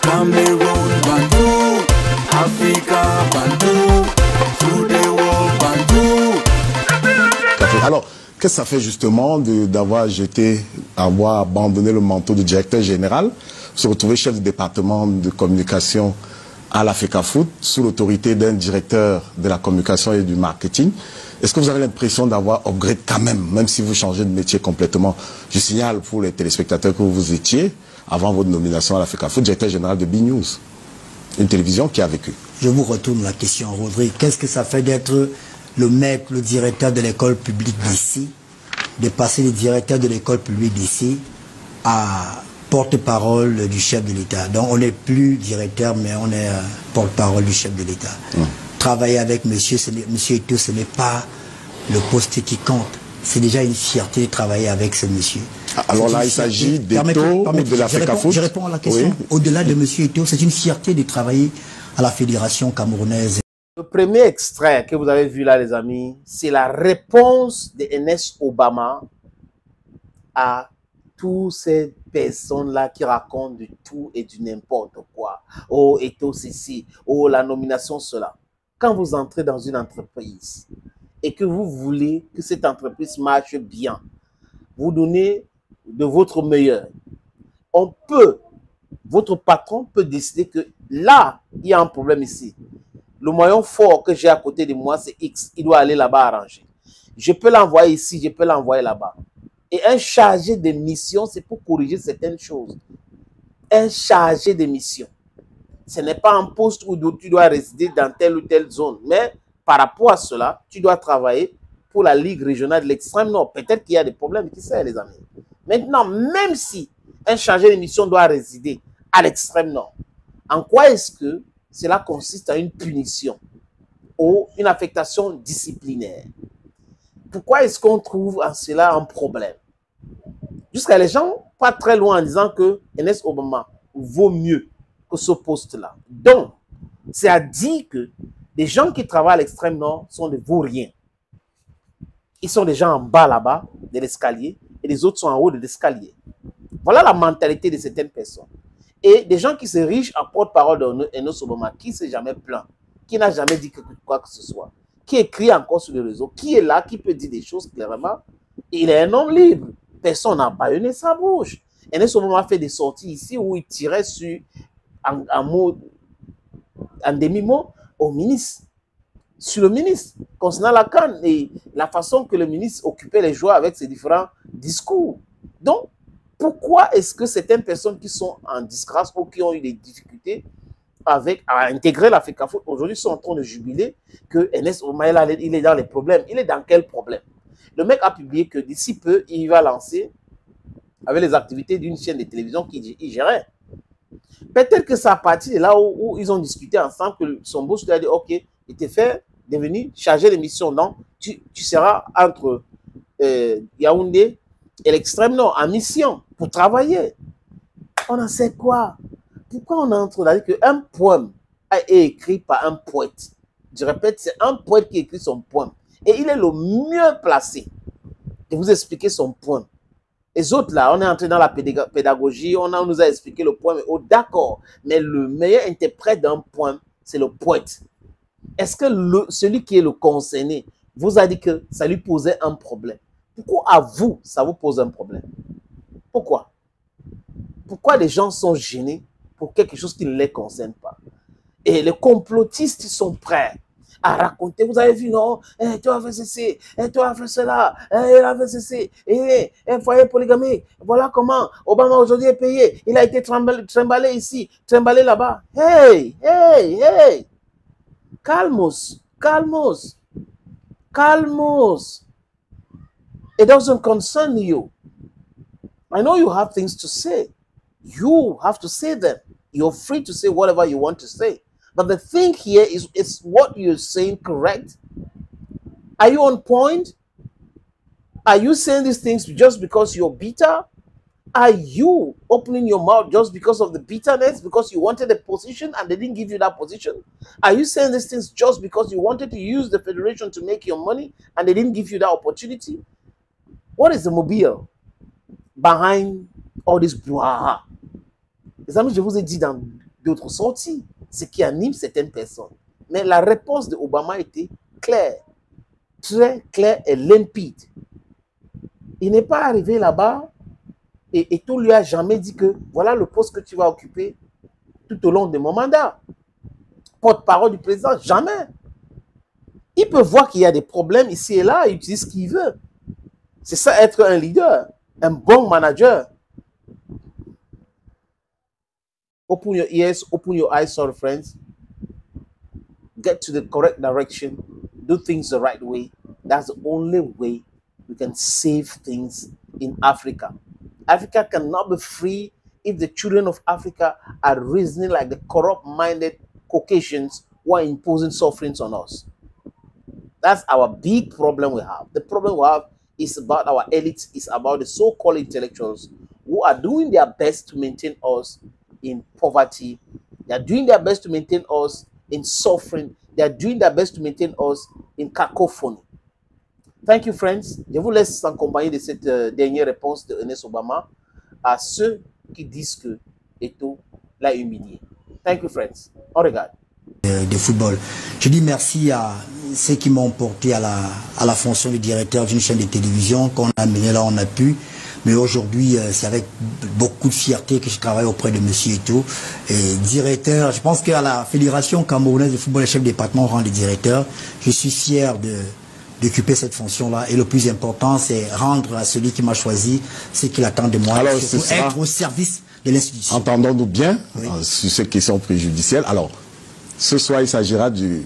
Cameroun, Bandou, Africa, Bandou, through the world, Bandou. Alors, qu'est-ce que ça fait justement d'avoir abandonné le manteau de directeur général, se retrouver chef du département de communication à l'Africa Foot, sous l'autorité d'un directeur de la communication et du marketing? Est-ce que vous avez l'impression d'avoir upgrade quand même si vous changez de métier complètement? Je signale pour les téléspectateurs que vous étiez, avant votre nomination à l'Africa Foot, directeur général de B-News, une télévision qui a vécu. Je vous retourne la question, Rodrigue. Qu'est-ce que ça fait d'être le maître, le directeur de l'école publique d'ici, de passer le directeur de l'école publique d'ici à porte-parole du chef de l'État? Donc on n'est plus directeur, mais on est porte-parole du chef de l'État. Travailler avec monsieur Eto'o, ce n'est pas le poste qui compte. C'est déjà une fierté de travailler avec ce monsieur. Alors là, il s'agit d'Eto'o ou de l'Africa Foot? Je réponds à la question. Oui. Au-delà de monsieur Eto'o, c'est une fierté de travailler à la Fédération camerounaise. Le premier extrait que vous avez vu là, les amis, c'est la réponse de Ernest Obama à toutes ces personnes-là qui racontent du tout et du n'importe quoi. Oh, Eto'o ceci, oh, la nomination, cela. Quand vous entrez dans une entreprise et que vous voulez que cette entreprise marche bien, vous donnez de votre meilleur. Votre patron peut décider que là, il y a un problème ici. Le moyen fort que j'ai à côté de moi, c'est X. Il doit aller là-bas arranger. Je peux l'envoyer ici, je peux l'envoyer là-bas. Et un chargé de mission, c'est pour corriger certaines choses. Un chargé de mission. Ce n'est pas un poste où tu dois résider dans telle ou telle zone. Mais par rapport à cela, tu dois travailler pour la Ligue régionale de l'extrême nord. Peut-être qu'il y a des problèmes, qui sait, les amis. Maintenant, même si un chargé de mission doit résider à l'extrême nord, en quoi est-ce que cela consiste à une punition ou une affectation disciplinaire? Pourquoi est-ce qu'on trouve en cela un problème? Jusqu'à les gens pas très loin en disant que Ernest Obama vaut mieux que ce poste-là. Donc, c'est à dire que les gens qui travaillent à l'extrême nord sont des vauriens. Ils sont des gens en bas là-bas de l'escalier et les autres sont en haut de l'escalier. Voilà la mentalité de certaines personnes. Et des gens qui se riches en porte-parole d'Ernest Obama, qui ne s'est jamais plaint, qui n'a jamais dit quoi que ce soit, qui écrit encore sur les réseaux, qui est là, qui peut dire des choses clairement, il est un homme libre. Personne n'a bâillonné sa bouche. Ernest Obama a fait des sorties ici où il tirait sur en demi-mot au ministre, sur le ministre, concernant la CAN et la façon que le ministre occupait les joueurs avec ses différents discours. Donc, pourquoi est-ce que certaines personnes qui sont en disgrâce ou qui ont eu des difficultés à intégrer l'Africa Foot aujourd'hui sont en train de jubiler que Ernest Obama, il est dans les problèmes? Il est dans quel problème? Le mec a publié que d'ici peu, il va lancer avec les activités d'une chaîne de télévision qu'il gérait. Peut-être que c'est à partir de là où ils ont discuté ensemble que son boss lui a dit, ok, il te fait devenir chargé de mission. Donc, tu seras entre Yaoundé et l'extrême nord en mission pour travailler. On en sait quoi? Pourquoi on entre là? Qu'un poème a été écrit par un poète. Je répète, c'est un poète qui écrit son poème. Et il est le mieux placé de vous expliquer son poème. Les autres là, on est entré dans la pédagogie, on nous a expliqué le poème. Oh, d'accord, mais le meilleur interprète d'un poème, c'est le poète. Est-ce que celui qui est le concerné vous a dit que ça lui posait un problème? Pourquoi à vous, ça vous pose un problème? Pourquoi? Pourquoi les gens sont gênés pour quelque chose qui ne les concerne pas? Et les complotistes sont prêts à raconter. Vous avez vu, non? Toi as fait ceci, toi as fait cela, il a fait ceci, un foyer polygamique. Voilà comment Obama aujourd'hui est payé. Il a été trimballé ici, trimballé là-bas. Hey, hey, hey! Calmos, calmos, calmos. It doesn't concern you. I know you have things to say. You have to say them. You're free to say whatever you want to say. But the thing here is what you're saying correct? Are you on point? Are you saying these things just because you're bitter? Are you opening your mouth just because of the bitterness, because you wanted a position and they didn't give you that position? Are you saying these things just because you wanted to use the federation to make your money and they didn't give you that opportunity? What is the mobile behind all this brouhaha? Les amis, je vous ai dit dans d'autres sorties, ce qui anime certaines personnes. Mais la réponse de Obama était claire, très claire et limpide. Il n'est pas arrivé là-bas et tout lui a jamais dit que voilà le poste que tu vas occuper tout au long de mon mandat. Porte-parole du président, jamais. Il peut voir qu'il y a des problèmes ici et là, il utilise ce qu'il veut. C'est ça être un leader, un bon manager. Open your ears, open your eyes, sorry friends. Get to the correct direction. Do things the right way. That's the only way we can save things in Africa. Africa cannot be free if the children of Africa are reasoning like the corrupt-minded Caucasians who are imposing sufferings on us. That's our big problem we have. The problem we have is about our elites, is about the so-called intellectuals who are doing their best to maintain us in poverty. They are doing their best to maintain us in suffering. They are doing their best to maintain us in cacophony. Thank you, friends. Je vous laisse accompagner de cette dernière réponse de Ernest Obama à ceux qui disent que Eto'o l'a humilié. Thank you, friends. On regarde. De football. Je dis merci à ceux qui m'ont porté à la fonction de directeur d'une chaîne de télévision qu'on a mené là, on a pu. Mais aujourd'hui, c'est avec beaucoup de fierté que je travaille auprès de M. Eto'o. Directeur, je pense qu'à la Fédération camerounaise de football, le chef de département rend le directeur. Je suis fier d'occuper cette fonction-là. Et le plus important, c'est rendre à celui qui m'a choisi ce qu'il attend de moi. Alors, surtout être au service de l'institution. Entendons-nous bien oui. Sur ces questions préjudicielles. Alors, ce soir, il s'agira du